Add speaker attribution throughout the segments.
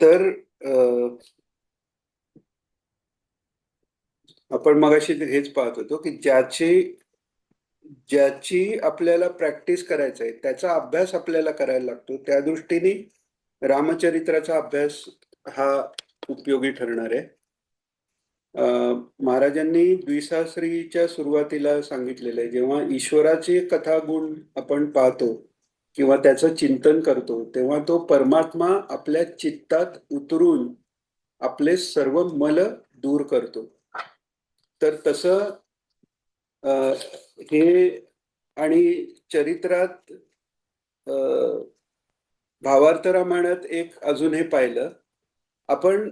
Speaker 1: तर आपण मगाशी हेच पाहत होतो की ज्याची आपल्याला प्रॅक्टिस करायचं आहे त्याचा अभ्यास आपल्याला करायला लागतो. त्या दृष्टीने रामचरित्राचा अभ्यास हा उपयोगी ठरणार आहे. महाराजांनी द्विसाहस्रीच्या सुरुवातीला सांगितलेलं आहे, जेव्हा ईश्वराची कथा गुण आपण पाहतो किंवा त्याचं चिंतन करतो तेव्हा तो परमात्मा आपल्या चित्तात उतरून आपले सर्व मल दूर करतो. तर तसं हे आणि चरित्रात भावार्थ रामायणात एक अजून हे पाहिलं आपण,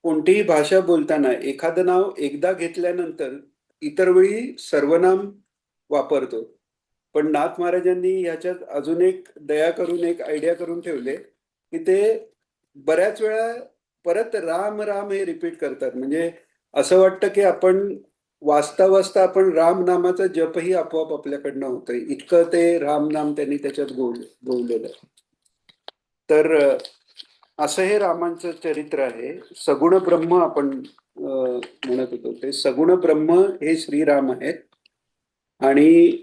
Speaker 1: कोणतीही भाषा बोलताना एखादं नाव एकदा घेतल्यानंतर इतर वेळी सर्वनाम वापरतो. पण नाथ महाराजांनी ह्याच्यात अजून एक दया करून एक आयडिया करून ठेवले की ते बऱ्याच वेळा परत राम राम हे रिपीट करतात. म्हणजे असं वाटतं की आपण वाचता वाचता आपण राम नामाचा जपही आपोआप आपल्याकडनं होतोय, इतकं ते राम नाम त्यांनी त्याच्यात गोवलेलं. तर असं हे रामांचं चरित्र आहे. सगुण ब्रह्म आपण म्हणत होतो, ते सगुण ब्रह्म हे श्रीराम आहेत. आणि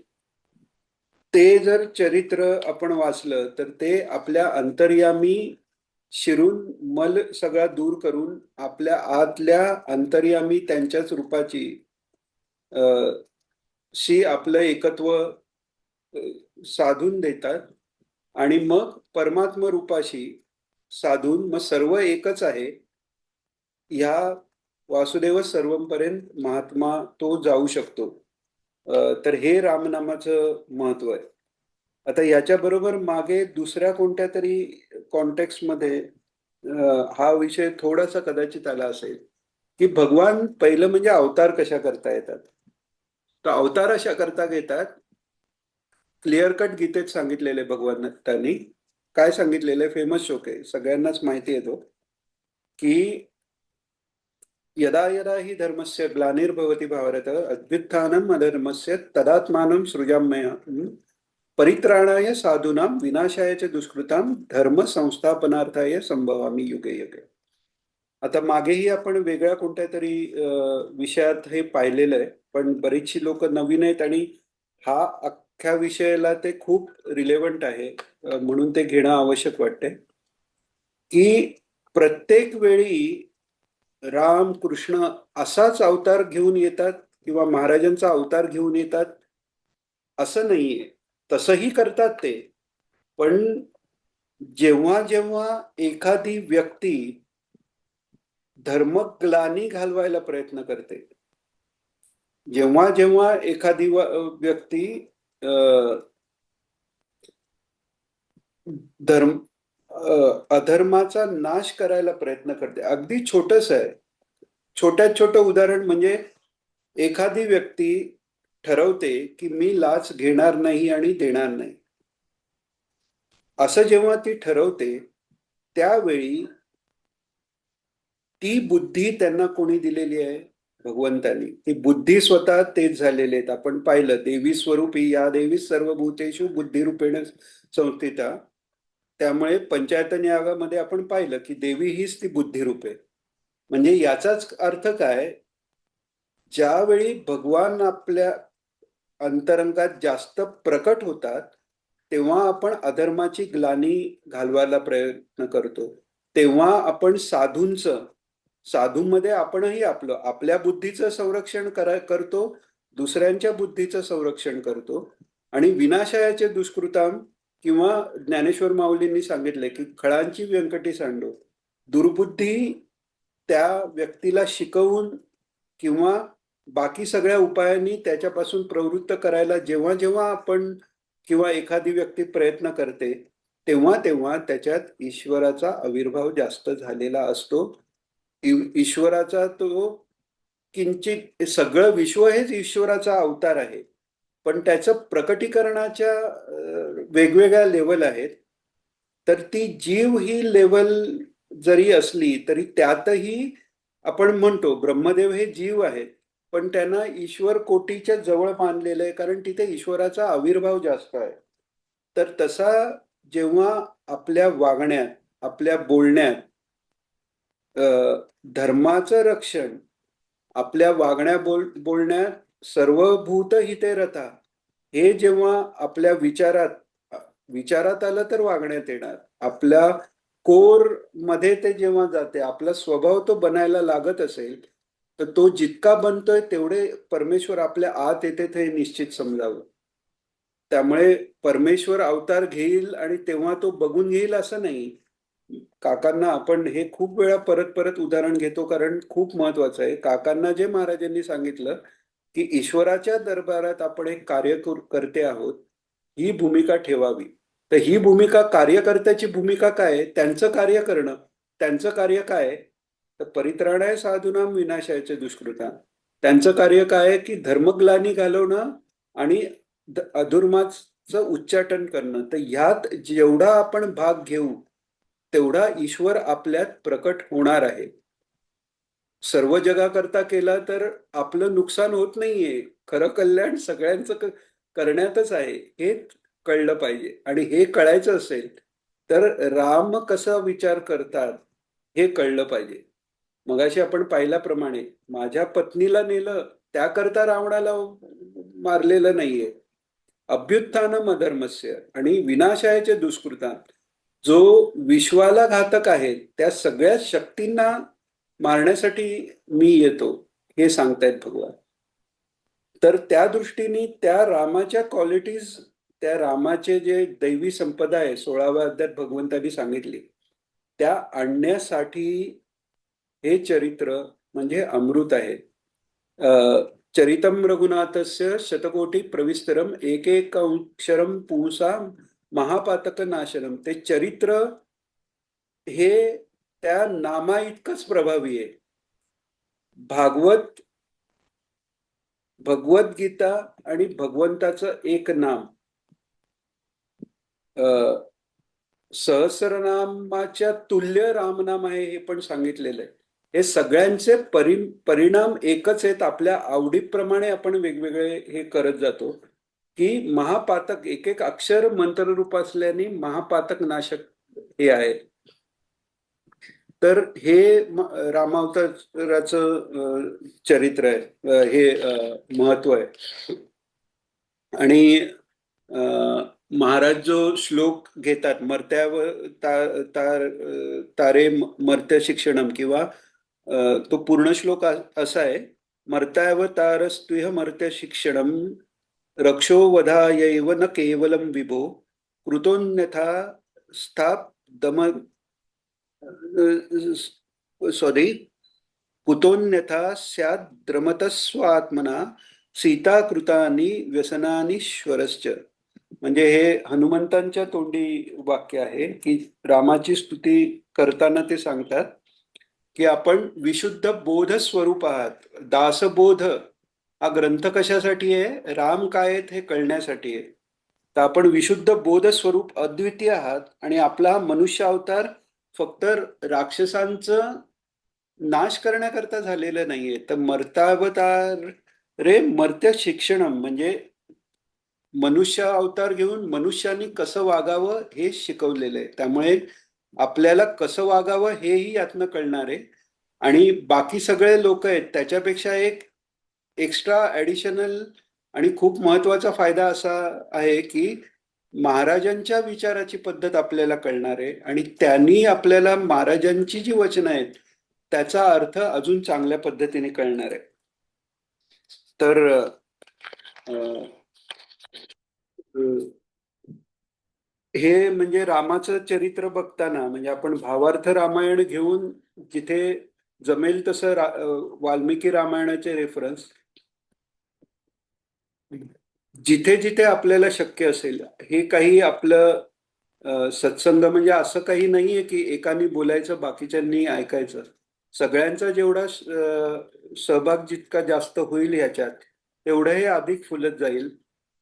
Speaker 1: ते जर चरित्र आपण वाचलं तर ते आपल्या अंतर्यामी शिरून मल सगळा दूर करून आपल्या आतल्या अंतर्यामी त्यांच्याच रूपाची शी आपलं एकत्व साधून देतात. आणि मग परमात्म रूपाशी साधून मग सर्व एकच आहे ह्या वासुदेव सर्वपर्यंत महात्मा तो जाऊ शकतो. तर हे रामनामाचं महत्व आहे. आता याच्याबरोबर मागे दुसऱ्या कोणत्या तरी कॉन्टेक्स्टमध्ये हा विषय थोडासा कदाचित आला असेल की भगवान पहिलं म्हणजे अवतार कशा करता येतात. तर अवतार अशा करता घेतात, क्लिअर कट गीतेत सांगितलेले भगवंतांनी काय सांगितलेलं आहे, फेमस श्लोक आहे, सगळ्यांनाच माहिती आहे तो, की यदा यदा ही धर्मस्य ग्लानिर्भवति भारत अभ्युत्थानम अधर्मस्य तदात्मानं सृजाम्यहम् परित्राणाय साधूनां विनाशाय च दुष्कृतां धर्म संस्थापनार्थाय संभवामी युगे युगे. आता मागेही आपण वेगळ्या कोणत्या तरी विषयात हे पाहिलेलं आहे, पण बरीचशी लोक नवीन आहेत आणि हा अख्ख्या विषयाला ते खूप रिलेव्हंट आहे, म्हणून ते घेणं आवश्यक वाटते. की प्रत्येक वेळी राम कृष्ण असाच अवतार घेऊन येतात किंवा महाराजांचा अवतार घेऊन येतात असं नाहीये. तसंही करतात ते, पण जेव्हा जेव्हा एखादी व्यक्ती धर्मग्लानी घालवायला प्रयत्न करते, जेव्हा जेव्हा एखादी व्यक्ती धर्म अधर्माचा नाश करायला प्रयत्न करते, अगदी छोटस आहे, छोट्यात छोटं उदाहरण म्हणजे एखादी व्यक्ती ठरवते की मी लाच घेणार नाही आणि देणार नाही. असं जेव्हा ती ठरवते त्यावेळी ती बुद्धी त्यांना कोणी दिलेली आहे, भगवंतानी. ती बुद्धी स्वतः तेच झालेले आहेत. आपण पाहिलं देवी स्वरूपी या देवी सर्व भूतेषु बुद्धिरूपेण संस्थिता. त्यामुळे पंचायतन यागामध्ये आपण पाहिलं की देवी हीच ती बुद्धिरूप आहे. म्हणजे याचाच अर्थ काय, ज्यावेळी भगवान आपल्या अंतरंगात जास्त प्रकट होतात तेव्हा आपण अधर्माची ग्लानी घालवायला प्रयत्न करतो. तेव्हा आपण साधूंचं, साधूंमध्ये आपणही आपल्या बुद्धीचं संरक्षण करतो, दुसऱ्यांच्या बुद्धीचं संरक्षण करतो. आणि विनाशयाचे दुष्कृताम किंवा ज्ञानेश्वर माऊलींनी सांगितले की खळांची व्यंकटी सांडो, दुर्बुद्धी त्या व्यक्तीला शिकवून किंवा बाकी सगळ्या उपायांनी त्याच्यापासून प्रवृत्त करायला जेव्हा जेव्हा आपण किंवा एखादी व्यक्ती प्रयत्न करते तेव्हा तेव्हा त्याच्यात ईश्वराचा आविर्भाव जास्त झालेला असतो. ईश्वराचा तो किंचित, सगळं विश्व हेच ईश्वराचा अवतार आहे, पण त्याचं प्रकटीकरणाच्या वेगवेगळ्या लेवल आहेत. तर ती जीव ही लेवल जरी असली तरी त्यातही आपण म्हणतो ब्रह्मदेव हे जीव आहेत, पण त्यांना ईश्वर कोटीच्या जवळ मानलेलं आहे कारण तिथे ईश्वराचा आविर्भाव जास्त आहे. तर तसा जेव्हा आपल्या वागण्यात, आपल्या बोलण्यात धर्माचं रक्षण आपल्या वागण्या बोलण्यात सर्वभूत हिते रथा हे जेव्हा आपल्या विचारात आलं तर वागण्यात येणार. आपल्या कोर मध्ये ते जेव्हा जाते, आपला स्वभाव तो बनायला लागत असेल, तर तो जितका बनतोय तेवढे परमेश्वर आपल्या आत येते हे निश्चित समजावं. त्यामुळे परमेश्वर अवतार घेईल आणि तेव्हा तो बघून घेईल असं नाही. काकांना आपण हे खूप वेळा परत परत उदाहरण घेतो कारण खूप महत्वाचं आहे. काकांना जे महाराजांनी सांगितलं की ईश्वराच्या दरबारात आपण एक कार्यकर्ते आहोत, ही भूमिका ठेवावी. तर ही भूमिका, कार्यकर्त्याची भूमिका काय आहे? त्यांचं कार्य करणं. त्यांचं कार्य काय आहे? तर परित्राणाय साधूनाम विनाशायचे दुष्कृता. त्यांचं कार्य काय आहे की धर्मग्लानी घालवणं आणि अधर्माचं उच्चाटन करणं. तर ह्यात जेवढा आपण भाग घेऊ तेवढा ईश्वर आपल्यात प्रकट होणार आहे. सर्व जगाकरता केला तर आपलं नुकसान होत नाहीये, खरं कल्याण सगळ्यांचं करण्यातच आहे हे कळलं पाहिजे. आणि हे कळायचं असेल तर राम कसा विचार करतात हे कळलं पाहिजे. मगाशी आपण पाहिल्याप्रमाणे माझ्या पत्नीला नेलं त्याकरता रावणाला मारलेलं नाहीये. अभ्युत्थानम अधर्मस्य आणि विनाशायाचे दुष्कृता, जो विश्वाला घातक आहे त्या सगळ्या शक्तींना मारण्यासाठी मी येतो हे सांगतायत भगवान. तर त्या दृष्टीने त्या रामाच्या क्वालिटीज, त्या रामाचे जे दैवी संपदा आहे 16व्या अध्यायात भगवंतांनी सांगितली, त्या आणण्यासाठी हे चरित्र म्हणजे अमृत आहे. चरितम रघुनाथस्य शतकोटी प्रविस्तरम एक एक अक्षरम पुंसा महापातक नाशनम. ते चरित्र हे त्या नामा इतकंच प्रभावी आहे. भगवद्गीता आणि भगवंताचं एक नाम, सहस्रनामाच्या तुल्य रामनाम आहे हे पण सांगितलेलं आहे. हे सगळ्यांचे परिणाम एकच आहेत. आपल्या आवडीप्रमाणे आपण वेगवेगळे हे करत जातो की महापातक, एक एक अक्षर मंत्ररूप असल्याने महापातक नाशक हे आहे. तर हे रामावताराचं चरित्र आहे, हे महत्व आहे. आणि महाराज जो श्लोक घेतात मर्त्यावर तारे मर्त्य शिक्षणम, किंवा तो पूर्ण श्लोक असा आहे, मर्त्यावतारस्तुह मर्त्य शिक्षणम रक्षो वधायैव न केवलम विभो कृतोन्यथा स्थाप दम सॉरी कुतोन्यथा स्यात् द्रमतस्वात्मना सीताकृतानि व्यसनानीश्वरश्च. म्हणजे हे हनुमंतांच्या तोंडी वाक्य आहे की रामाची स्तुती करताना ते सांगतात की आपण विशुद्ध बोध स्वरूप आहात. दासबोध हा ग्रंथ कशासाठी आहे? राम काय आहेत हे कळण्यासाठी आहे. तर आपण विशुद्ध बोध स्वरूप अद्वितीय आहात आणि आपला मनुष्य अवतार फक्त राक्षसांचं नाश करण्याकरता झालेलं नाहीये. तर मर्तावतार रे मर्त्य शिक्षणम म्हणजे मनुष्य अवतार घेऊन मनुष्यानी कसं वागावं हे शिकवलेलं आहे. त्यामुळे आपल्याला कसं वागावं हेही यातनं कळणार आहे. आणि बाकी सगळे लोक आहेत त्याच्यापेक्षा एक एक्स्ट्रा ऍडिशनल आणि खूप महत्वाचा फायदा असा आहे की महाराजांच्या विचाराची पद्धत आपल्याला कळणार आहे आणि त्यांनी आपल्याला महाराजांची जी वचनं आहेत त्याचा अर्थ अजून चांगल्या पद्धतीने कळणार आहे. तर हे म्हणजे रामाचं चरित्र बघताना म्हणजे आपण भावार्थ रामायण घेऊन जिथे जमेल तसं वाल्मिकी रामायणाचे रेफरन्स जिथे जिथे आपल्याला शक्य असेल, हे काही आपलं सत्संग म्हणजे असं काही नाहीये की एकानी बोलायचं बाकीच्यांनी ऐकायचं. सगळ्यांचा जेवढा सहभाग जितका जास्त होईल ह्याच्यात तेवढं हे अधिक फुलत जाईल.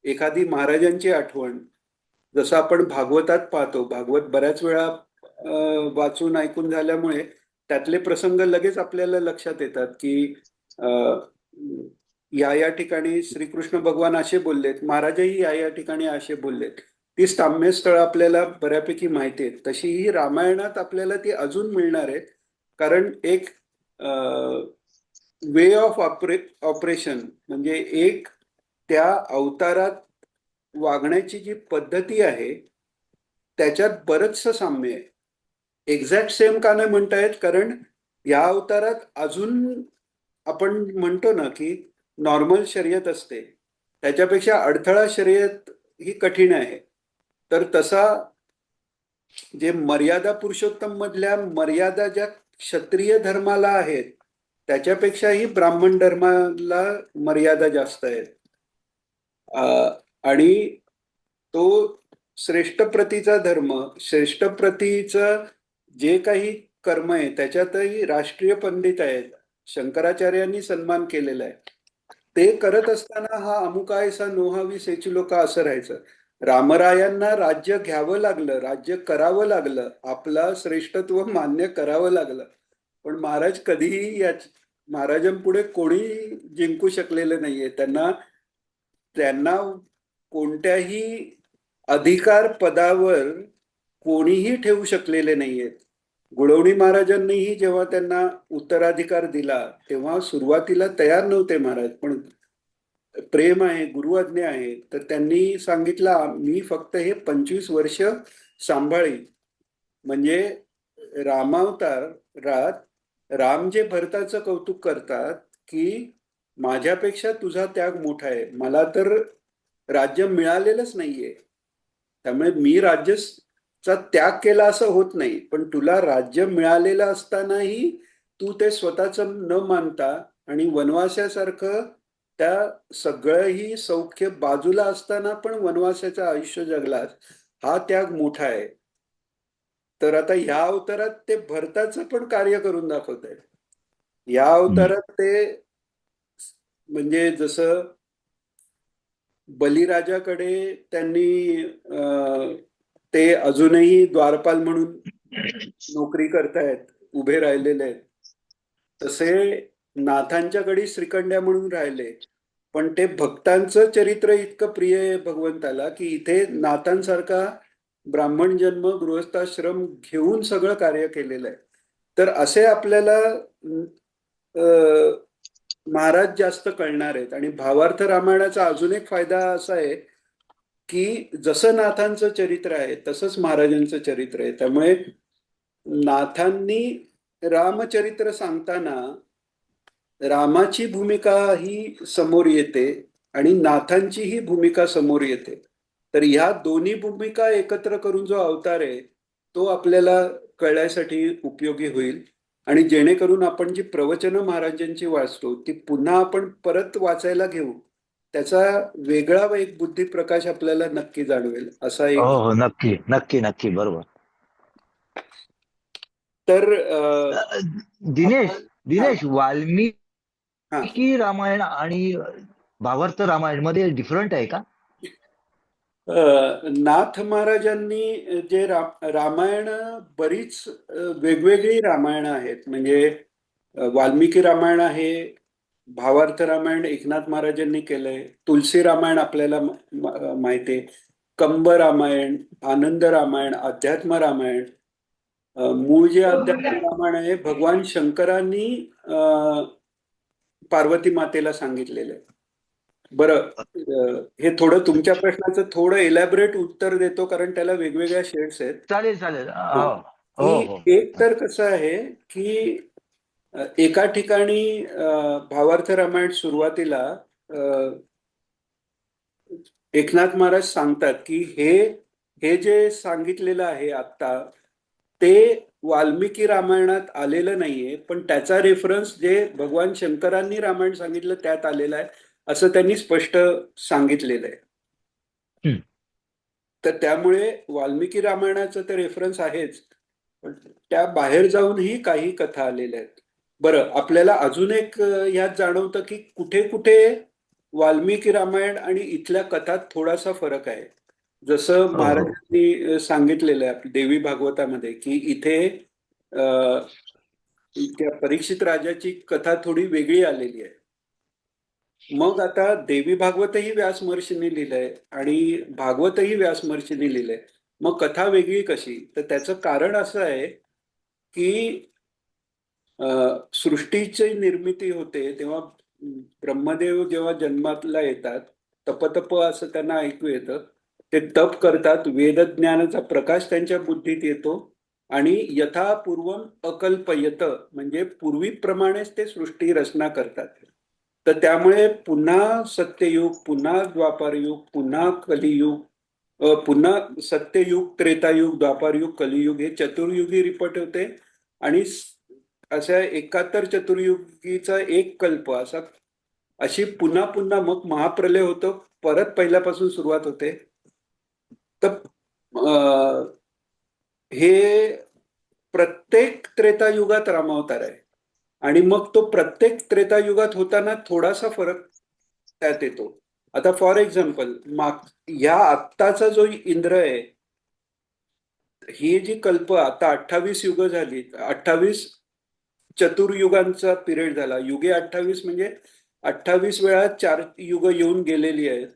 Speaker 1: एखादी महाराजांची आठवण, जसं आपण भागवतात पाहतो, भागवत बऱ्याच वेळा वाचून ऐकून झाल्यामुळे त्यातले प्रसंग लगेच आपल्याला लक्षात येतात की या ठिकाणी श्रीकृष्ण भगवान असे बोललेत, महाराजही या ठिकाणी असे बोललेत. ती साम्यस्थळ आपल्याला बऱ्यापैकी माहिती आहेत. तशी ही रामायणात आपल्याला ती अजून मिळणार आहेत कारण एक वे ऑफ ऑपरेशन म्हणजे एक त्या अवतारात वागण्याची जी पद्धती आहे त्याच्यात बरचसं साम्य आहे. एक्झॅक्ट सेम का नाही म्हणता येत, कारण या अवतारात अजून आपण म्हणतो ना की नॉर्मल शर्यत असते, त्याच्यापेक्षा अडथळा शर्यत ही कठीण आहे. तर तसा जे मर्यादा पुरुषोत्तम मधल्या मर्यादा ज्या क्षत्रिय धर्माला आहेत त्याच्यापेक्षाही ब्राह्मण धर्माला मर्यादा जास्त आहेत. आणि तो श्रेष्ठ प्रतीचा धर्म, श्रेष्ठ प्रतीचं जे काही कर्म आहे त्याच्यातही राष्ट्रीय पंडित आहेत, शंकराचार्यांनी सन्मान केलेला आहे. ते करत असताना हा अमुकायसा नोहावी सेची लोक असं राहायचं. रामरायांना राज्य घ्यावं लागलं, राज्य करावं लागलं, आपला श्रेष्ठत्व मान्य करावं लागलं, पण महाराज कधीही या महाराजांपुढे कोणी जिंकू शकलेलं नाहीये. त्यांना त्यांना कोणत्याही अधिकार पदावर कोणीही ठेवू शकलेले नाहीयेत. गुळवणी महाराजांनीही जेव्हा त्यांना उत्तराधिकार दिला तेव्हा सुरुवातीला तयार नव्हते महाराज, पण प्रेम आहे, गुरुआज्ञा आहे, तर त्यांनी सांगितलं मी फक्त हे 25 वर्ष सांभाळीन. म्हणजे रामावतारात राम जे भरताचं कौतुक करतात की माझ्यापेक्षा तुझा त्याग मोठा आहे, मला तर राज्य मिळालेलंच नाहीये, त्यामुळे मी राज्याचा त्याग केला असं होत नाही, पण तुला राज्य मिळालेलं असतानाही तू ते स्वतःच न मानता आणि वनवासासारखं त्या सगळंही सौख्य बाजूला असताना पण वनवासाचं आयुष्य जगलास, हा त्याग मोठा आहे. तर आता ह्या अवतारात ते भरताचं पण कार्य करून दाखवत आहे. या अवतारात ते म्हणजे जसं बलिराजाकडे त्यांनी ते अजूनही द्वारपाल म्हणून नोकरी करतायत, उभे राहिलेले आहेत, तसे नाथांच्याकडे श्रीकंड्या म्हणून राहिले. पण ते भक्तांचं चरित्र इतकं प्रिय आहे भगवंताला की इथे नाथांसारखा ब्राह्मण जन्म गृहस्थाश्रम घेऊन सगळं कार्य केलेलं आहे. तर असे आपल्याला महाराज जास्त कळणार आहेत. आणि भावार्थ रामायणाचा अजून एक फायदा असा आहे की जसं नाथांचं चरित्र आहे तसंच महाराजांचं चरित्र आहे. त्यामुळे नाथांनी रामचरित्र सांगताना रामाची भूमिका ही समोर येते आणि नाथांची ही भूमिका समोर येते. तर ह्या दोन्ही भूमिका एकत्र करून जो अवतार आहे तो आपल्याला कळण्यासाठी उपयोगी होईल. आणि जेणेकरून आपण जी प्रवचनं महाराजांची वाचतो ती पुन्हा आपण परत वाचायला घेऊ, त्याचा वेगळा एक बुद्धिप्रकाश आपल्याला नक्की जाणवेल असा
Speaker 2: हो
Speaker 1: एक.
Speaker 2: हो, नक्की नक्की नक्की, बरोबर.
Speaker 1: तर
Speaker 2: दिनेश,
Speaker 1: आपण हा
Speaker 2: दिनेश, वाल्मिकी
Speaker 1: हा
Speaker 2: रामायण आणि भावार्थ रामायण मध्ये डिफरंट आहे का?
Speaker 1: नाथ महाराजांनी जे रामायण बरीच वेगवेगळी रामायण आहेत. म्हणजे वाल्मिकी रामायण आहे, भावार्थ रामायण एकनाथ महाराजांनी केलंय, तुलसी रामायण आपल्याला माहिती आहे, कंब रामायण, आनंद रामायण, अध्यात्म रामायण. मूळ जे अध्यात्म रामायण आहे भगवान शंकरांनी पार्वती मातेला सांगितलेलं आहे. बरं, हे थोडं तुमच्या प्रश्नाचं थोडं एलॅबरेट उत्तर देतो कारण त्याला वेगवेगळ्या शेड्स आहेत.
Speaker 2: चालेल चालेल,
Speaker 1: हा,
Speaker 2: हो हो
Speaker 1: की
Speaker 2: हो.
Speaker 1: एक तर कसं आहे की एका ठिकाणी भावार्थ रामायण सुरुवातीला एकनाथ महाराज सांगतात की हे जे सांगितलेलं आहे आता ते वाल्मिकी रामायणात आलेलं नाहीये, पण त्याचा रेफरन्स जे भगवान शंकरांनी रामायण सांगितलं त्यात आलेलं आहे असं त्यांनी स्पष्ट सांगितलेलं आहे.
Speaker 2: हम्म.
Speaker 1: तर त्यामुळे वाल्मिकी रामायणाचं ते रेफरन्स आहेच, पण त्या बाहेर जाऊनही काही कथा आलेल्या आहेत. बरं, आपल्याला अजून एक यात जाणवतं की कुठे कुठे वाल्मिकी रामायण आणि इथल्या कथात थोडासा फरक आहे. जसं
Speaker 2: हो हो.
Speaker 1: महाराजांनी सांगितलेलं आहे देवी भागवतामध्ये की इथे त्या परीक्षित राजाची कथा थोडी वेगळी आलेली आहे. मग आता देवी भागवतही व्यास महर्षींनी लिहिलंय आणि भागवतही व्यास महर्षींनी लिहिलंय, मग कथा वेगळी कशी? तर त्याचं कारण असं आहे की सृष्टीची निर्मिती होते तेव्हा ब्रह्मदेव जेव्हा जन्माला येतात, तप असं त्यांना ऐकू येतं. ते तप करतात, वेदज्ञानाचा प्रकाश त्यांच्या बुद्धीत येतो आणि यथापूर्वम अकल्पयत म्हणजे पूर्वीप्रमाणेच ते सृष्टी रचना करतात. तर त्यामुळे पुन्हा सत्ययुग, पुन्हा द्वापारयुग, पुन्हा कलियुग, पुन्हा सत्ययुग, त्रेतायुग, द्वापारयुग, कलियुग हे चतुर्युगी रिपीट होते आणि अशा एकाहत्तर चतुर्युगीचा एक कल्प अशी पुन्हा पुन्हा मग महाप्रलय होतो, परत पहिल्यापासून सुरुवात होते. तर हे प्रत्येक त्रेतायुगात रामावतार आहे आणि मग तो प्रत्येक त्रेतायुगात होताना थोडासा फरक त्यात येतो. आता फॉर एक्झाम्पल ह्या आत्ताचा जो इंद्र आहे, ही जी कल्प आता 28 युग झाली, 28 चतुर्युगांचा पिरियड झाला. युगे 28 म्हणजे 28 वेळा 4 युग येऊन गेलेली आहेत.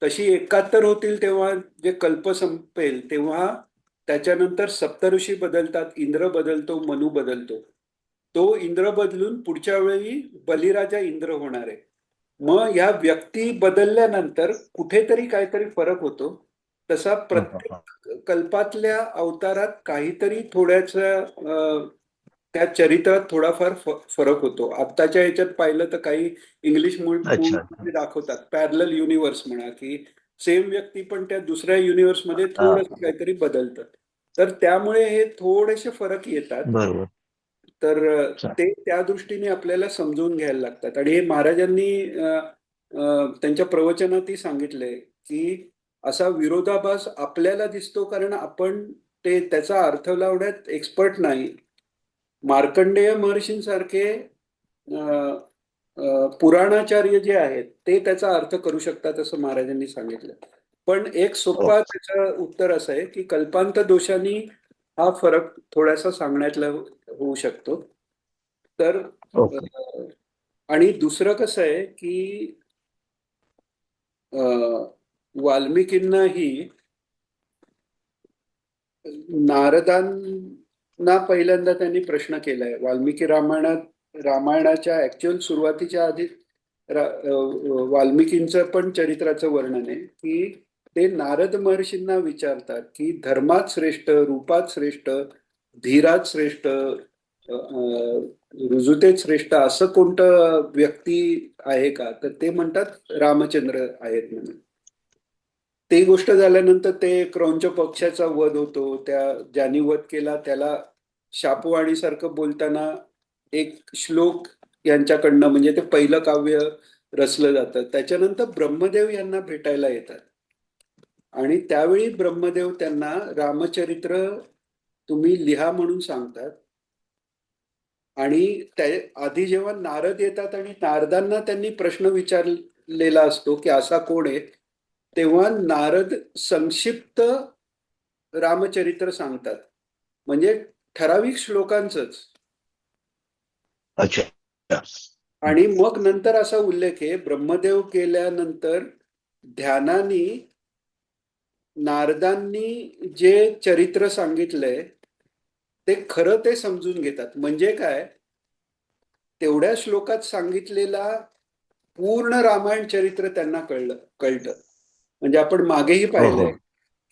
Speaker 1: तशी 71 होतील तेव्हा जे कल्प संपेल तेव्हा त्याच्यानंतर सप्तऋषी बदलतात, इंद्र बदलतो, मनु बदलतो. तो इंद्र बदलून पुढच्या वेळी बलिराजा इंद्र होणार आहे. मग या व्यक्ती बदलल्यानंतर कुठेतरी काहीतरी फरक होतो. तसा प्रत्येक कल्पातल्या अवतारात काहीतरी थोड्याच त्या चरित्रात थोडाफार फरक होतो. आत्ताच्या ह्याच्यात पाहिलं तर काही इंग्लिश
Speaker 2: अच्छा.
Speaker 1: मूव्ही दाखवतात, पॅरलल युनिव्हर्स म्हणा, की सेम व्यक्ती पण त्या दुसऱ्या युनिव्हर्समध्ये थोडंस काहीतरी बदलतात. तर त्यामुळे हे थोडेसे फरक येतात.
Speaker 2: बरोबर.
Speaker 1: तर ते त्या दृष्टीने आपल्याला समजून घ्यायला लागतात आणि हे महाराजांनी त्यांच्या प्रवचनातही सांगितलंय की असा विरोधाभास आपल्याला दिसतो कारण आपण त्याचा अर्थ लावण्यात एक्सपर्ट नाही. मार्कंडेय महर्षींसारखे पुराणाचार्य जे आहेत ते त्याचा अर्थ करू शकतात असं महाराजांनी सांगितलं. पण एक सोपा
Speaker 2: ओके.
Speaker 1: त्याचं उत्तर असं आहे की कल्पांत दोषांनी हा फरक थोडासा सांगण्यातला होऊ शकतो. तर
Speaker 2: ओके.
Speaker 1: आणि दुसरं कसं आहे की वाल्मिकींनाही नारदांना पहिल्यांदा त्यांनी प्रश्न केलाय. वाल्मिकी रामायणाच्या ऍक्च्युअल सुरुवातीच्या आधी वाल्मिकींचं पण चरित्राचं वर्णन आहे की ते नारद महर्षींना विचारतात की धर्मात श्रेष्ठ, रूपात श्रेष्ठ, धीरात श्रेष्ठ, रुजुतेत श्रेष्ठ असं कोणतं व्यक्ती आहे का? तर ते म्हणतात रामचंद्र आहेत म्हणून. ते गोष्ट झाल्यानंतर ते क्रौंच पक्षाचा वध होतो. ज्यांनी वध केला त्याला शापवाणीसारखं बोलताना एक श्लोक यांच्याकडनं म्हणजे ते पहिलं काव्य रचलं जातं. त्याच्यानंतर ब्रह्मदेव यांना भेटायला येतात आणि त्यावेळी ब्रह्मदेव त्यांना रामचरित्र तुम्ही लिहा म्हणून सांगतात. आणि त्या आधी जेव्हा नारद येतात आणि नारदांना त्यांनी प्रश्न विचारलेला असतो की असा कोण आहे, तेव्हा नारद संक्षिप्त रामचरित्र सांगतात म्हणजे ठराविक श्लोकांचंच.
Speaker 2: अच्छा.
Speaker 1: आणि मग नंतर असा उल्लेख आहे ब्रह्मदेव केल्यानंतर ध्यानानी नारदांनी जे चरित्र सांगितलंय ते खरं ते समजून घेतात. म्हणजे काय, तेवढ्या श्लोकात सांगितलेला पूर्ण रामायण चरित्र त्यांना कळतं. म्हणजे आपण मागेही
Speaker 2: हो हो.
Speaker 1: पाहिलंय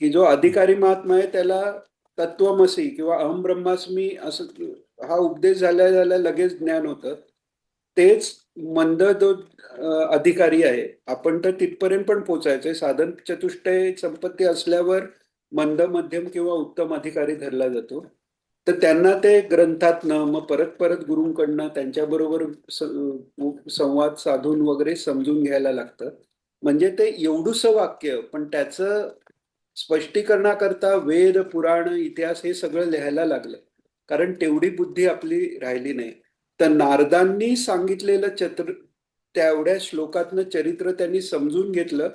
Speaker 1: की जो अधिकारी महात्मा आहे त्याला तत्वमसी किंवा अहम ब्रह्मास्मी असं हा उपदेश झाल्या झाल्या लगेच ज्ञान होतं. तेच मंद जो अधिकारी आहे, आपण तर तिथपर्यंत पण पोचायचंय. साधन चतुष्टय संपत्ती असल्यावर मंद, मध्यम किंवा उत्तम अधिकारी धरला जातो. तर त्यांना ते ग्रंथातनं मग परत परत गुरूंकडनं त्यांच्याबरोबर संवाद साधून वगैरे समजून घ्यायला लागतं. म्हणजे ते एवढूसं वाक्य पण त्याचं स्पष्टीकरणाकरता वेद, पुराण, इतिहास हे सगळं लिहायला लागलं. कारण तेवढी बुद्धी आपली राहिली नाही. तर नारदांनी सांगितलेलं तेवढ्या श्लोकातनं चरित्र त्यांनी समजून घेतलं.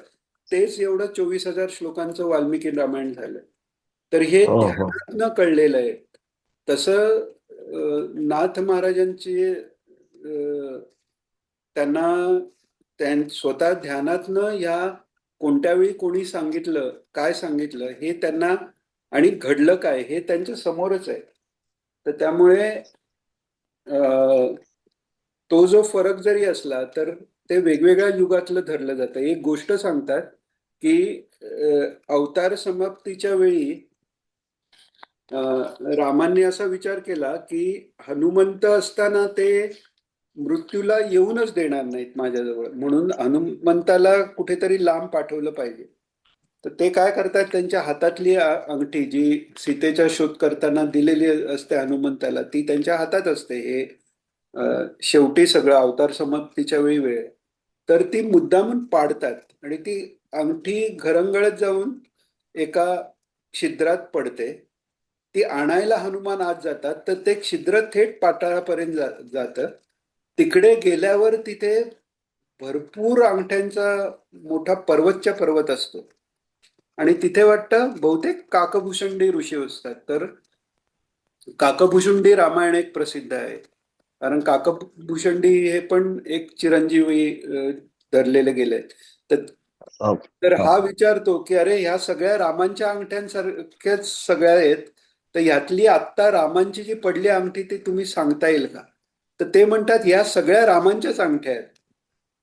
Speaker 1: तेच एवढं 24,000 श्लोकांचं वाल्मिकी रामायण झालं. तर हे
Speaker 2: हो हो.
Speaker 1: ध्यानातनं कळलेलं आहे. तसं नाथ महाराजांची त्यांना स्वतः ध्यानातनं ह्या कोणत्या वेळी कोणी सांगितलं, काय सांगितलं हे त्यांना आणि घडलं काय हे त्यांच्या समोरच आहे. तर त्यामुळे तो जो फरक जरी असला तर ते वेगवेगळ्या युगातलं धरलं जातं. एक गोष्ट सांगतात की अवतार समाप्तीच्या वेळी रामांनी असा विचार केला की हनुमंत असताना ते मृत्यूला येऊनच देणार नाहीत माझ्याजवळ, म्हणून हनुमंताला कुठेतरी लांब पाठवलं पाहिजे. तर ते काय करतात, त्यांच्या हातातली अंगठी जी सीतेचा शोध करताना दिलेली असते हनुमंताला, ती त्यांच्या हातात असते. हे शेवटी सगळं अवतार समाप्तीच्या वेळी वेळ आहे. तर ती मुद्दामून पाडतात आणि ती अंगठी घरंगळत जाऊन एका छिद्रात पडते. ती आणायला हनुमान आत जातात, तर ते छिद्र थेट पाताळापर्यंत जातं. तिकडे गेल्यावर तिथे भरपूर अंगठ्यांचा मोठा पर्वतच्या पर्वत असतो आणि तिथे वाटतं बहुतेक काकभूषुंडी ऋषी असतात. तर काकभूषुंडी रामायण एक प्रसिद्ध आहे, कारण काकभूषुंडी हे पण एक चिरंजीवी धरलेले गेले. तर
Speaker 2: हो,
Speaker 1: तर
Speaker 2: हो.
Speaker 1: हा विचारतो की अरे ह्या सगळ्या रामांच्या अंगठ्यांसारख्याच सगळ्या आहेत, तर ह्यातली आत्ता रामांची जी पडली अंगठी ती तुम्ही सांगता येईल का? तर ते म्हणतात ह्या सगळ्या रामांच्याच अंगठ्या आहेत.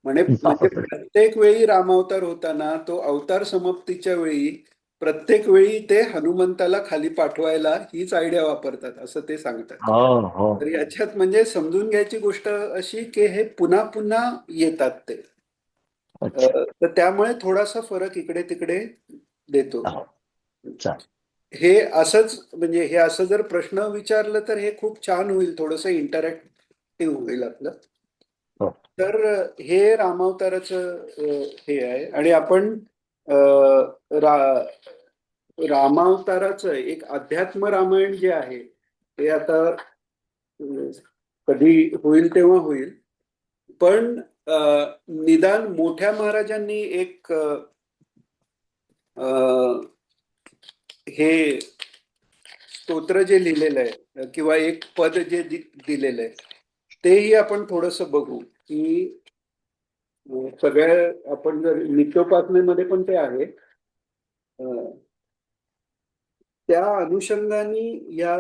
Speaker 1: म्हणजे
Speaker 2: बापरे.
Speaker 1: प्रत्येक वेळी रामावतार होताना तो अवतार समाप्तीच्या वेळी प्रत्येक वेळी ते हनुमंताला खाली पाठवायला हीच आयडिया वापरतात असं ते सांगतात.
Speaker 2: हो, हो.
Speaker 1: तर याच्यात म्हणजे समजून घ्यायची गोष्ट अशी की हे पुन्हा पुन्हा येतात ते.
Speaker 2: अच्छा.
Speaker 1: तर त्यामुळे थोडासा फरक इकडे तिकडे देतो.
Speaker 2: हो, चालेल.
Speaker 1: हे असंच म्हणजे हे असं जर प्रश्न विचारलं तर हे खूप छान होईल, थोडंसं इंटरॅक्टिव्ह होईल आपलं.
Speaker 2: हो.
Speaker 1: तर हे रामावताराचं हे आहे. आणि आपण अ, रा रामावताराचं एक अध्यात्म रामायण जे आहे ते आता कधी होईल तेव्हा होईल. पण निदान मोठ्या महाराजांनी एक अ, हे स्तोत्र जे लिहिलेलं आहे किंवा एक पद जे दिलेलं आहे तेही आपण थोडस बघू की सगळ्या आपण जर नित्योपासनेमध्ये पण ते आहे. त्या अनुषंगाने या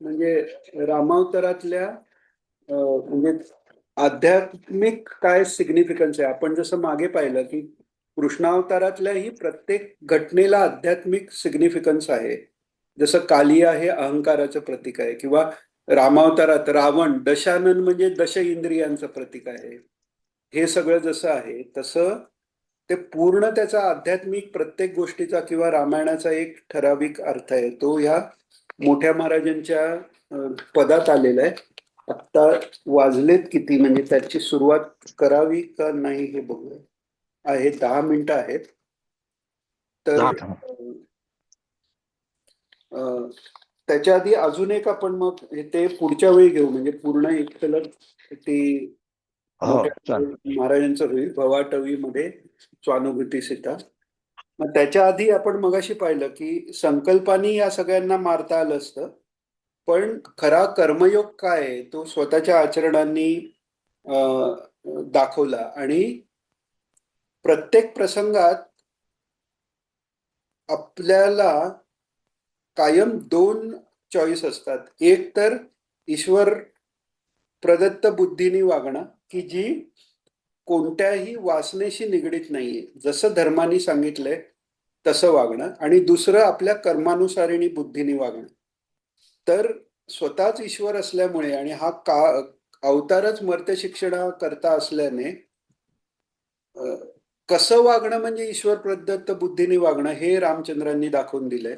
Speaker 1: म्हणजे रामावतारातल्या म्हणजे आध्यात्मिक काय सिग्निफिकन्स आहे. आपण जसं मागे पाहिलं की कृष्णावतारातल्याही प्रत्येक घटनेला आध्यात्मिक सिग्निफिकन्स आहे. जसं कालिया हे अहंकाराचं प्रतीक आहे, किंवा रामावतारात रावण दशानन म्हणजे दश इंद्रियांचं प्रतीक आहे. हे सगळं जसं आहे तसं ते पूर्ण त्याचा आध्यात्मिक प्रत्येक गोष्टीचा किंवा रामायणाचा एक ठराविक अर्थ आहे. तो ह्या मोठ्या महाराजांच्या पदात आलेला आहे. आत्ता वाजलेत किती, म्हणजे त्याची सुरुवात करावी का नाही हे बघूया. आहे 10 मिनिटं आहेत. तर
Speaker 2: झालं.
Speaker 1: त्याच्या आधी अजून एक आपण मग ते पुढच्या वेळी घेऊ, म्हणजे पूर्ण एक सलग ती
Speaker 2: हो,
Speaker 1: मोठ्या
Speaker 2: चालेल.
Speaker 1: महाराजांचं होईल भवाटवी मध्ये स्वानुभूती सीता. मग त्याच्या आधी आपण मगाशी पाहिलं की संकल्पानी या सगळ्यांना मारता आलं असतं, पण खरा कर्मयोग काय आहे तो स्वतःच्या आचरणांनी दाखवला. आणि प्रत्येक प्रसंगात आपल्याला कायम दोन चॉईस असतात. एक तर ईश्वर प्रदत्त बुद्धीने वागणं की जी कोणत्याही वासनेशी निगडीत नाहीये, जसं धर्माने सांगितलंय तसं वागणं. आणि दुसरं आपल्या कर्मानुसारिणी बुद्धीने वागणं. तर स्वतःच ईश्वर असल्यामुळे आणि हा का अवतारच मर्त्य शिक्षणा करता असल्याने कसं वागणं म्हणजे ईश्वर प्रदत्त बुद्धीने वागणं हे रामचंद्रांनी दाखवून दिलंय.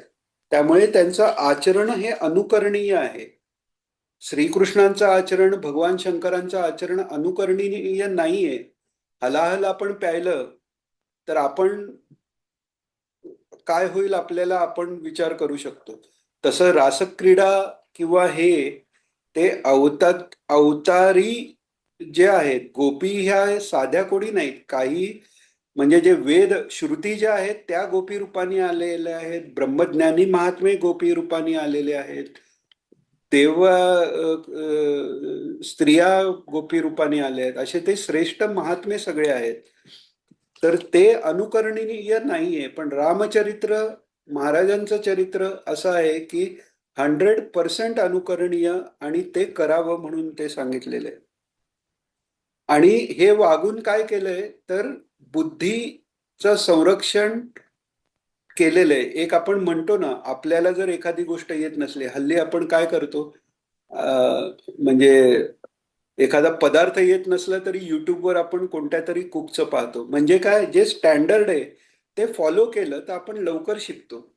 Speaker 1: त्यामुळे त्यांचं आचरण हे अनुकरणीय आहे. श्रीकृष्णांचं आचरण, भगवान शंकरांचं आचरण अनुकरणीय नाहीये. हलाहल आपण प्यायलं तर आपण काय होईल आपल्याला आपण विचार करू शकतो. तसं रासक्रीडा किंवा हे ते अवतारी जे आहेत, गोपी ह्या साध्या कोणी नाहीत. काही म्हणजे जे वेद श्रुती ज्या आहेत त्या गोपी रूपाने आलेल्या आहेत, ब्रह्मज्ञानी महात्मे गोपी रूपाने आलेले आहेत, देव स्त्रिया गोपी रूपाने आले आहेत, असे ते श्रेष्ठ महात्मे सगळे आहेत. तर ते अनुकरणीय नाहीये. पण रामचरित्र महाराजांचं चरित्र असं आहे की 100% अनुकरणीय आणि ते करावं म्हणून ते सांगितलेलं आहे. आणि हे वागून काय केलंय तर बुद्धीचं संरक्षण केलेलं आहे. एक आपण म्हणतो ना, आपल्याला जर एखादी गोष्ट येत नसली, हल्ली आपण काय करतो, म्हणजे एखादा पदार्थ येत नसला तरी युट्यूबवर आपण कोणत्या तरी कुकचं पाहतो. म्हणजे काय, जे स्टँडर्ड आहे ते फॉलो केलं तर आपण लवकर शिकतो.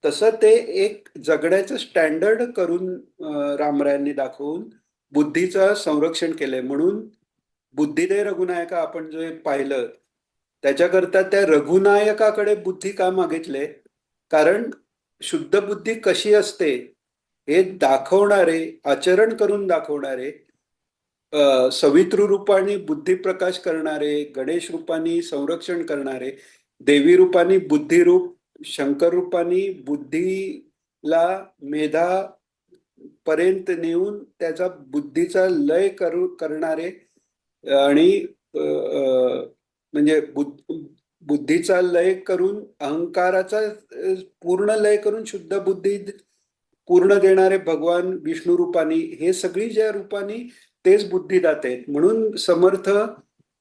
Speaker 1: तसं ते एक जगण्याचं स्टँडर्ड करून रामरायांनी दाखवून बुद्धीचं संरक्षण केलंय. म्हणून बुद्धिदे रघुनायका आपण जे पाहिलं, त्याच्याकरता त्या रघुनायकाकडे बुद्धी का मागितले, कारण शुद्ध बुद्धी कशी असते हे दाखवणारे, आचरण करून दाखवणारे, सवितृ रूपाने बुद्धी प्रकाश करणारे, गणेश रूपाने संरक्षण करणारे, देवी रूपाने बुद्धिरूप, शंकर रूपाने बुद्धीला मेधा पर्यंत नेऊन त्याचा बुद्धीचा लय करणारे आणि म्हणजे बुद्धीचा लय करून अहंकाराचा पूर्ण लय करून शुद्ध बुद्धी पूर्ण देणारे भगवान विष्णू रूपानी, हे सगळी ज्या रूपानी तेच बुद्धिदाते आहेत. म्हणून समर्थ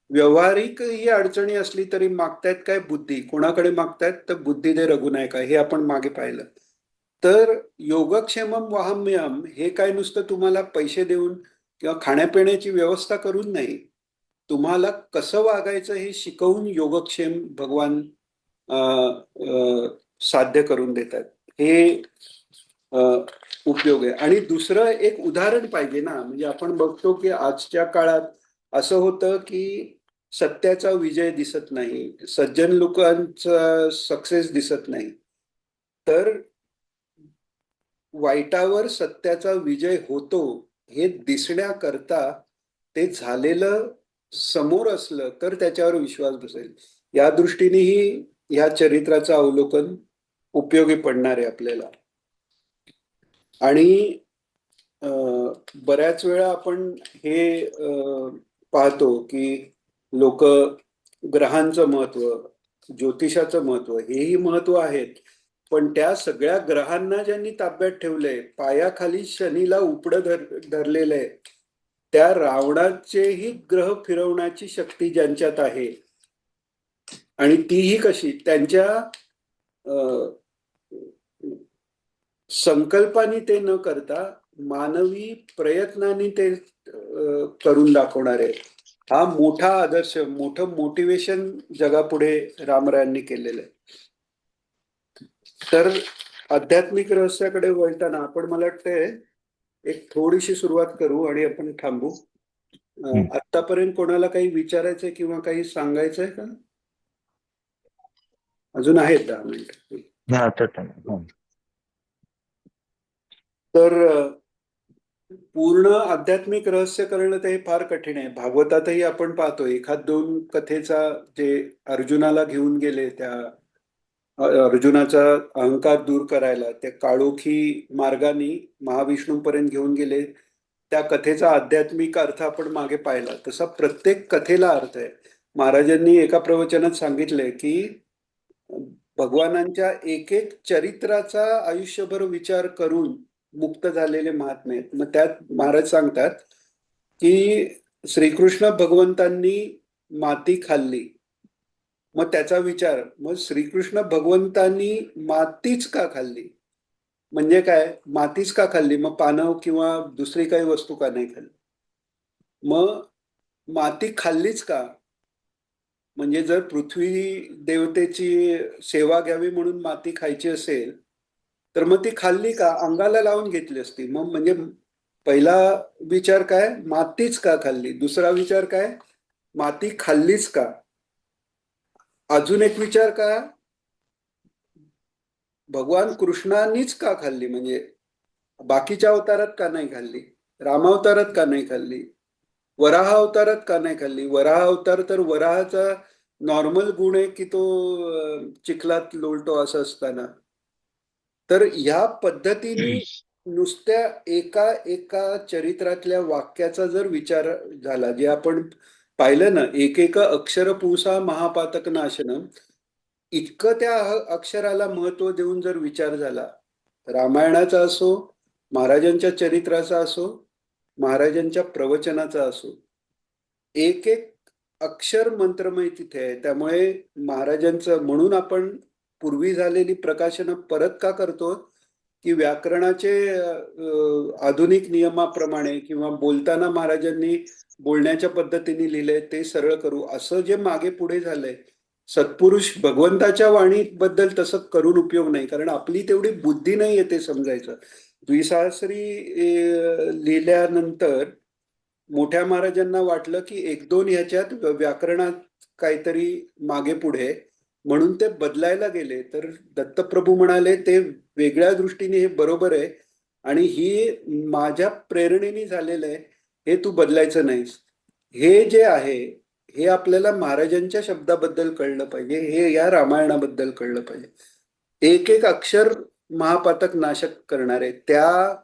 Speaker 1: व्यवहारिक ही अडचणी असली तरी मागतायत काय, बुद्धी. कोणाकडे मागतायत तर बुद्धी दे रघुनायका, हे आपण मागे पाहिलं. तर योगक्षेमम वाहम्यम हे काय नुसतं तुम्हाला पैसे देऊन किंवा खाण्यापिण्याची व्यवस्था करून नाही, तुम्हाला कसं वागायचं हे शिकवून योगक्षेम भगवान साध्य करून देतात. हे उपयोग आहे. आणि दुसरं एक उदाहरण पाहिजे ना, म्हणजे आपण बघतो की आजच्या काळात असं होतं की सत्याचा विजय दिसत नाही, सज्जन लोकांचा सक्सेस दिसत नाही, तर वाईटावर सत्याचा विजय होतो हे दिसण्याकरता ते झालेलं समोर असलं तर त्याच्यावर विश्वास बसेल. या दृष्टीनेही ह्या चरित्राचं अवलोकन उपयोगी पडणार आहे आपल्याला. आणि बऱ्याच वेळा आपण हे पाहतो की लोक ग्रहांचं महत्व, ज्योतिषाचं महत्व, हेही महत्व आहेत, पण त्या सगळ्या ग्रहांना ज्यांनी ताब्यात ठेवलंय, पायाखाली शनीला उपडं धरलेलं आहे, त्या रावणाचेही ग्रह फिरवण्याची शक्ती ज्यांच्यात आहे, आणि तीही कशी, त्यांच्या संकल्पाने ते न करता मानवी प्रयत्नाने ते करून दाखवणारे, हा मोठा आदर्श, मोठं मोटिवेशन जगापुढे रामरायांनी केलेलं आहे. तर आध्यात्मिक रहस्याकडे वळताना आपण, मला वाटतंय, एक थोडीशी सुरुवात करू आणि आपण थांबू. आतापर्यंत कोणाला काही विचारायचंय किंवा काही सांगायचंय का? अजून आहेत 10 मिनिट. तर पूर्ण आध्यात्मिक रहस्य करणं ते फार कठीण आहे. भागवतातही आपण पाहतो एखाद दोन कथेचा, जे अर्जुनाला घेऊन गेले, त्या अर्जुनाचा अहंकार दूर करायला त्या काळोखी मार्गाने महाविष्णूपर्यंत घेऊन गेले, त्या कथेचा आध्यात्मिक अर्थ आपण मागे पाहिला. तसा प्रत्येक कथेला अर्थ आहे. महाराजांनी एका प्रवचनात सांगितलंय की भगवानांच्या एक एक चरित्राचा आयुष्यभर विचार करून मुक्त झालेले महात्मे आहेत. मग त्यात महाराज सांगतात की श्रीकृष्ण भगवंतांनी माती खाल्ली, मग त्याचा विचार, मग श्रीकृष्ण भगवंतांनी मातीच का खाल्ली, म्हणजे काय, मातीच का खाल्ली, मग पानं किंवा दुसरी काही वस्तू का नाही खाल्ली, मग माती खाल्लीच का, म्हणजे जर पृथ्वी देवतेची सेवा घ्यावी म्हणून माती खायची असेल तर मग ती खाल्ली का, अंगाला लावून घेतली असती. मग म्हणजे पहिला विचार काय, मातीच का खाल्ली, दुसरा विचार काय, माती खाल्लीच का, अजून एक विचार का, भगवान कृष्णांनीच का खाल्ली, म्हणजे बाकीच्या अवतारात का नाही खाल्ली, रामावतारात का नाही खाल्ली, वराह अवतारात का नाही खाल्ली. वराह अवतार तर वराहाचा नॉर्मल गुण आहे की तो चिखलात लोळतो असं असताना. तर ह्या पद्धतीने नुसत्या एका एका चरित्रातल्या वाक्याचा जर विचार झाला, जे आपण पाहिलं ना, एक एक अक्षर पुंसा महापातक नाशनम, इतकं त्या अक्षराला महत्व देऊन जर विचार झाला, रामायणाचा असो महाराजांच्या चरित्राचा असो, महाराजांच्या प्रवचनाचा असो, एक एक अक्षर मंत्रमय तिथे आहे. त्यामुळे महाराजांचं म्हणून आपण पूर्वी झालेली प्रकाशनं परत का करतो, की व्याकरणाचे आधुनिक नियमाप्रमाणे किंवा बोलताना महाराजांनी बोलण्याच्या पद्धतीने लिहिलंय ते सरळ करू, असं जे मागे पुढे झालंय. सत्पुरुष भगवंताच्या वाणीबद्दल तसं करून उपयोग नाही, कारण आपली तेवढी बुद्धी नाही ते समजायचं. द्विसहस्री लिहिल्यानंतर मोठ्या महाराजांना वाटलं की एक दोन ह्याच्यात व्याकरणात काहीतरी मागे पुढे, म्हणून ते बदलायला गेले. तर दत्तप्रभू म्हणाले ते वेगळ्या दृष्टीने हे बरोबर आहे आणि ही माझ्या प्रेरणेने झालेलं आहे, हे तू बदलायचं नाहीस. हे जे आहे हे आपल्याला महाराजांच्या शब्दाबद्दल कळलं पाहिजे, हे या रामायणाबद्दल कळलं पाहिजे. एक एक अक्षर महापातक नाशक करणार आहे. त्या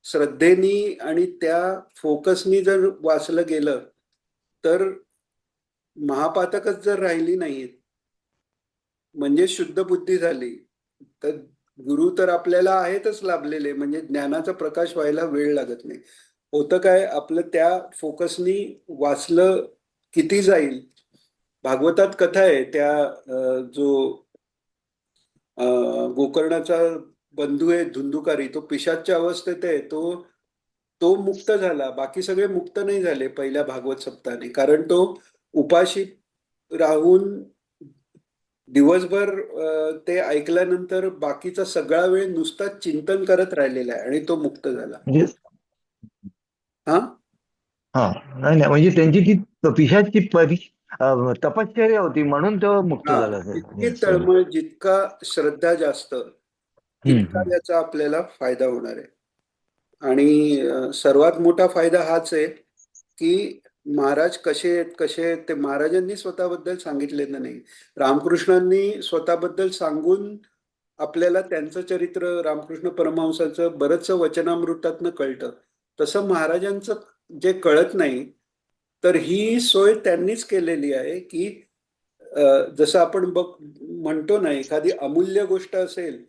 Speaker 1: श्रद्धेनी आणि त्या फोकसनी जर वाचलं गेलं तर महापातकच जर राहिली नाहीत म्हणजे शुद्ध बुद्धी झाली तर गुरु तर आपल्याला आहेतच लाभलेले, म्हणजे ज्ञानाचा प्रकाश व्हायला वेळ लागत नाही. होतं काय, आपलं त्या फोकसनी वाचलं किती जाईल. भागवतात कथा आहे त्या जो गोकर्णाचा बंधू आहे धुंदुकारी, तो पिशाच्च्या अवस्थेत आहे, तो तो मुक्त झाला, बाकी सगळे मुक्त नाही झाले पहिल्या भागवत सप्ताहाने, कारण तो उपाशी राहून दिवसभर ते ऐकल्यानंतर बाकीचा सगळा वेळ नुसता चिंतन करत राहिलेला आहे आणि तो मुक्त झाला.
Speaker 2: म्हणजे
Speaker 1: हा
Speaker 2: हा नाही नाही, म्हणजे त्यांची ती पिशाची तपश्चर्या होती म्हणून तो मुक्त
Speaker 1: हा
Speaker 2: झाला
Speaker 1: जितकी
Speaker 2: सर.
Speaker 1: तळमळ, जितका श्रद्धा जास्त, तितका
Speaker 2: हम्म.
Speaker 1: याचा आपल्याला फायदा होणार आहे. आणि सर्वात मोठा फायदा हाच आहे की महाराज कसे आहेत कसे आहेत ते महाराजांनी स्वतःबद्दल सांगितलेलं नाही. रामकृष्णांनी स्वतःबद्दल सांगून आपल्याला त्यांचं चरित्र, रामकृष्ण परमहंसाचं बरंचसं वचनामृतातनं कळतं. तसं महाराजांचं जे कळत नाही, तर ही सोय त्यांनीच केलेली आहे की जसं आपण बघ म्हणतो ना, एखादी अमूल्य गोष्ट असेल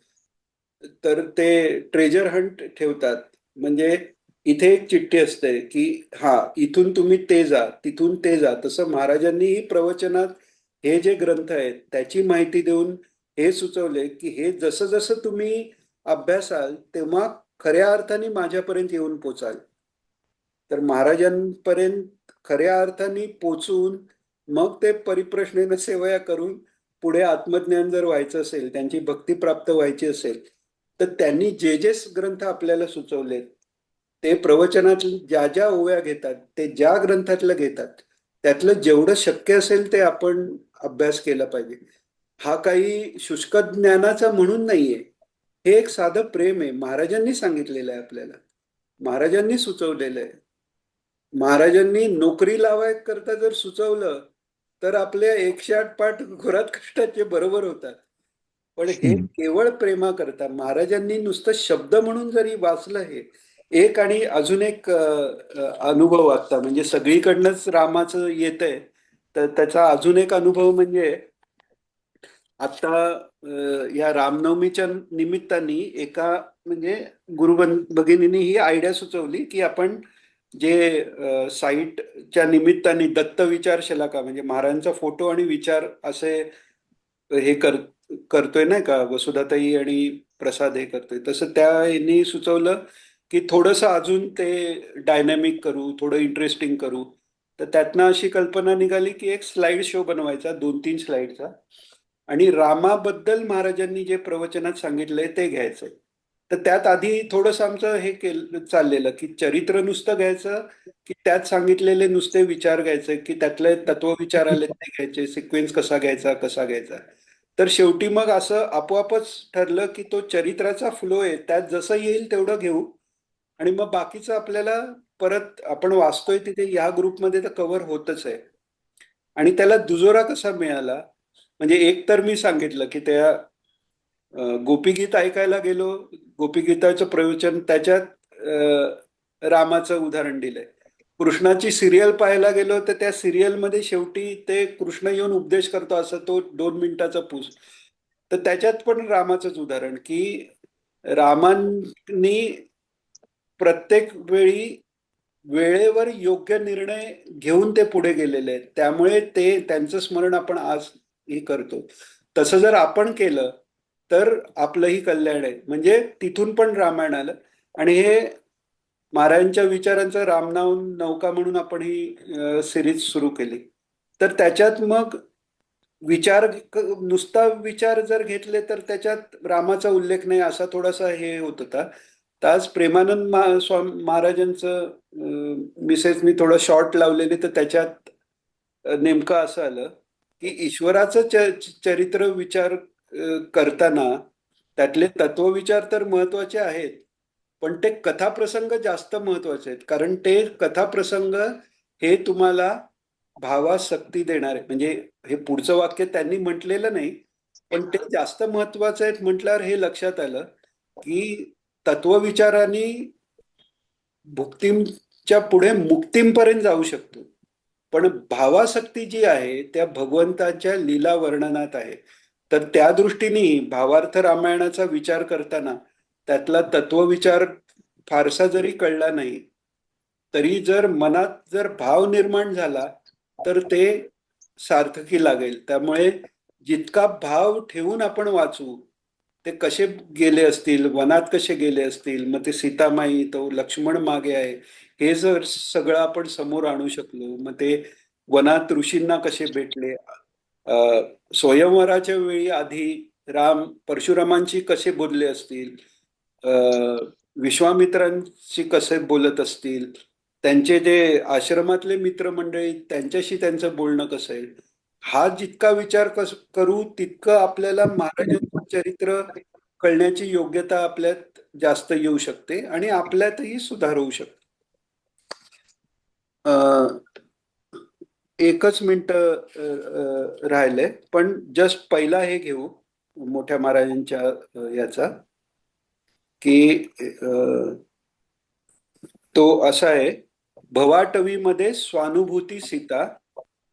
Speaker 1: तर ते ट्रेजर हंट ठेवतात. म्हणजे इथे एक चिठ्ठी असते की हा इथून तुम्ही ते जा, तिथून ते जा. तसं महाराजांनीही प्रवचनात हे जे ग्रंथ आहेत त्याची माहिती देऊन हे सुचवले की हे जसं जसं तुम्ही अभ्यासाल तेव्हा खऱ्या अर्थाने माझ्यापर्यंत येऊन पोचाल. तर महाराजांपर्यंत खऱ्या अर्थाने पोचून मग ते परिप्रश्नेनं सेवया करून पुढे आत्मज्ञान जर व्हायचं असेल, त्यांची भक्ती प्राप्त व्हायची असेल, तर त्यांनी जे जे ग्रंथ आपल्याला सुचवले ते प्रवचनात ज्या ज्या ओव्या घेतात ते ज्या ग्रंथातलं घेतात त्यातलं जेवढं शक्य असेल ते आपण अभ्यास केला पाहिजे. हा काही शुष्क ज्ञानाचा म्हणून नाहीये, हे एक साधं प्रेम आहे. महाराजांनी सांगितलेलं आहे आपल्याला, महाराजांनी सुचवलेलं आहे. महाराजांनी नोकरी लावाय करता जर सुचवलं तर आपल्या 108 पाठ घोरात कष्टाचे बरोबर होतात. पण हे
Speaker 2: हम्म.
Speaker 1: केवळ प्रेमा करता. महाराजांनी नुसतं शब्द म्हणून जरी वाचलं हे एक, आणि अजून एक अनुभव आता म्हणजे सगळीकडनंच रामाचं येतंय, तर त्याचा अजून एक अनुभव म्हणजे आता या रामनवमीच्या निमित्ताने एका म्हणजे गुरु भगिनींनी ही आयडिया सुचवली की आपण जे साईटच्या निमित्ताने दत्त विचार शलाका म्हणजे महाराजांचा फोटो आणि विचार असे हे करतोय नाही का, वसुधाताई आणि प्रसाद हे करतोय, तसं त्या यांनी सुचवलं की थोडंसं अजून ते डायनॅमिक करू, थोडं इंटरेस्टिंग करू. तर त्यातनं अशी कल्पना निघाली की एक स्लाइड शो बनवायचा 2-3 स्लाइडचा आणि रामाबद्दल महाराजांनी जे प्रवचनात सांगितलंय ते घ्यायचंय. तर त्यात आधी थोडंसं आमचं हे केलं चाललेलं की चरित्र नुसतं घ्यायचं की त्यात सांगितलेले नुसते विचार घ्यायचे की त्यातले तत्वविचार आले ते घ्यायचे, सिक्वेन्स कसा घ्यायचा कसा घ्यायचा. तर शेवटी मग असं आपोआपच ठरलं की तो चरित्राचा फ्लो आहे त्यात जसं येईल तेवढं घेऊ आणि मग बाकीचं आपल्याला परत आपण वाचतोय तिथे या ग्रुपमध्ये तर कव्हर होतच आहे. आणि त्याला दुजोरा कसा मिळाला, म्हणजे एक तर मी सांगितलं की त्या गोपीगीत ऐकायला गेलो, गोपीगीताचं प्रवचन त्याच्यात रामाचं उदाहरण दिलंय. कृष्णाची सिरियल पाहायला गेलो तर त्या सिरियलमध्ये शेवटी ते कृष्ण येऊन उपदेश करतो असं तो 2 मिनिटाचा पूस, तर त्याच्यात पण रामाचंच उदाहरण की रामांनी प्रत्येक वेळी वेळेवर योग्य निर्णय घेऊन ते पुढे गेलेले आहेत. त्यामुळे ते त्यांचं स्मरण आपण आजही करतो. तसं जर आपण केलं तर आपलंही कल्याण आहे. म्हणजे तिथून पण रामायण आलं आणि हे महाराजांच्या विचारांचं रामनाम नौका म्हणून आपण ही सिरीज सुरू केली. तर त्याच्यात मग विचार नुसता विचार जर घेतले तर त्याच्यात रामाचा उल्लेख नाही असा थोडासा हे होत होता. तर आज प्रेमानंद महाराजांचं मिसेसनी थोडं शॉर्ट लावलेले तर त्याच्यात नेमकं असं आलं की ईश्वराचं चरित्र विचार करताना त्यातले तत्वविचार तर महत्वाचे आहेत, पण ते कथाप्रसंग जास्त महत्वाचे आहेत. कारण ते कथाप्रसंग हे तुम्हाला भावासक्ती देणार आहे. म्हणजे हे पुढचं वाक्य त्यांनी म्हटलेलं नाही, पण ते जास्त महत्वाचं आहे म्हटल्यावर हे लक्षात आलं की तत्वविचारांनी भुक्तीच्या पुढे मुक्तीपर्यंत जाऊ शकतो, पण भावासक्ती जी आहे त्या भगवंताच्या लीला वर्णनात आहे. तर त्या दृष्टीने भावार्थ रामायणाचा विचार करताना त्यातला तत्वविचार फारसा जरी कळला नाही तरी जर मनात जर भाव निर्माण झाला तर ते सार्थकी लागेल. त्यामुळे जितका भाव ठेवून आपण वाचू, ते कसे गेले असतील, वनात कसे गेले असतील, मग ते सीतामाई, तो लक्ष्मण मागे आहे, हे जर सगळं आपण समोर आणू शकलो, मग ते वनात ऋषींना कसे भेटले, स्वयंवराच्या वेळी आधी राम परशुरामांशी कसे बोलले असतील, विश्वामित्रांशी कसे बोलत असतील, त्यांचे जे आश्रमातले मित्रमंडळी त्यांच्याशी त्यांचं बोलणं कसं आहे, हा जितका विचार करू तितकं आपल्याला महाराजांचं चरित्र कळण्याची योग्यता आपल्यात जास्त येऊ शकते आणि आपल्यातही सुधार होऊ शकते. एकच मिनिट राहिलंय, पण जस्ट पहिला हे घेऊ मोठ्या महाराजांच्या याचा की तो असा आहे, भवाटवीमध्ये स्वानुभूती सीता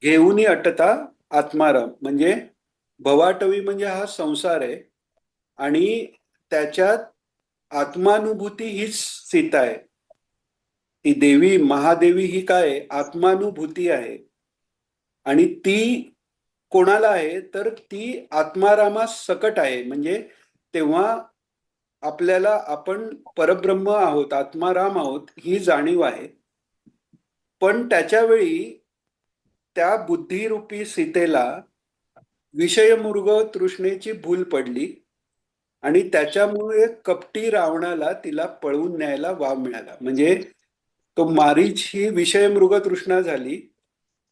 Speaker 1: घेऊनी अटता आत्माराम. म्हणजे भवाटवी म्हणजे हा संसार आहे आणि त्याच्यात आत्मानुभूती हीच सीता आहे. ती देवी महादेवी ही काय आत्मानुभूती आहे आणि ती कोणाला आहे तर ती आत्मारामास सकट आहे. म्हणजे तेव्हा आपल्याला आपण परब्रह्म आहोत, आत्माराम आहोत ही जाणीव आहे. पण त्याच्यावेळी त्या बुद्धिरूपी सीतेला विषयमृग तृष्णेची भूल पडली आणि त्याच्यामुळे कपटी रावणाला तिला पळवून न्यायला वाव मिळाला. म्हणजे तो मारीच ही विषयमृग तृष्णा झाली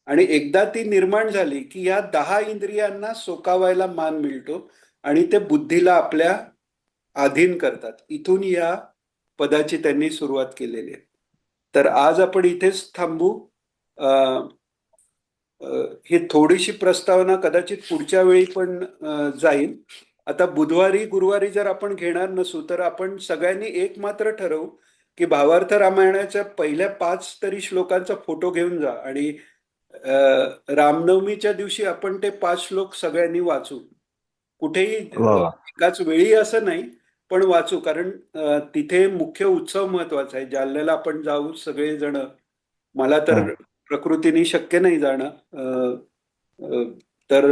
Speaker 1: आणि एकदा ती निर्माण झाली की या 10 इंद्रियांना सोकावायला मान मिळतो आणि ते बुद्धीला आपल्या अधीन करतात. इथून या पदाची त्यांनी सुरुवात केलेली आहे. तर आज आपण इथेच थांबू. ही थोडीशी प्रस्तावना कदाचित पुढच्या वेळी पण जाईल. आता बुधवारी गुरुवारी जर आपण घेणार नसू तर आपण सगळ्यांनी एक मात्र ठरवू की भावार्थ रामायणाच्या पहिल्या 5 तरी श्लोकांचा फोटो घेऊन जा आणि रामनवमीच्या दिवशी आपण ते 5 श्लोक सगळ्यांनी वाचू. कुठेही
Speaker 2: वा वा.
Speaker 1: एकाच वेळी असं नाही, पण वाचू. कारण तिथे मुख्य उत्सव महत्वाचा आहे. जालन्याला आपण जाऊ सगळेजण. मला तर
Speaker 2: हा.
Speaker 1: प्रकृतीने शक्य नाही जाणं. तर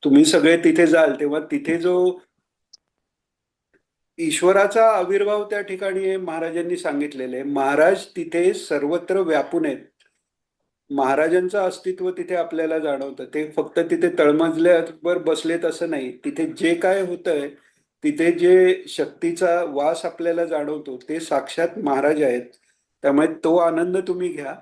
Speaker 1: तुम्ही सगळे तिथे जाल तेव्हा तिथे जो ईश्वराचा आविर्भाव त्या ठिकाणी महाराजांनी सांगितलेले, महाराज तिथे सर्वत्र व्यापून आहेत. महाराजांचं अस्तित्व तिथे आपल्याला जाणवतं. ते फक्त तिथे तळमजल्यावर बसलेत असं नाही. तिथे जे काय होतंय, तिथे जे शक्तीचा वास आपल्याला जाणवतो ते साक्षात महाराज आहेत. त्यामुळे तो आनंद तुम्ही घ्या.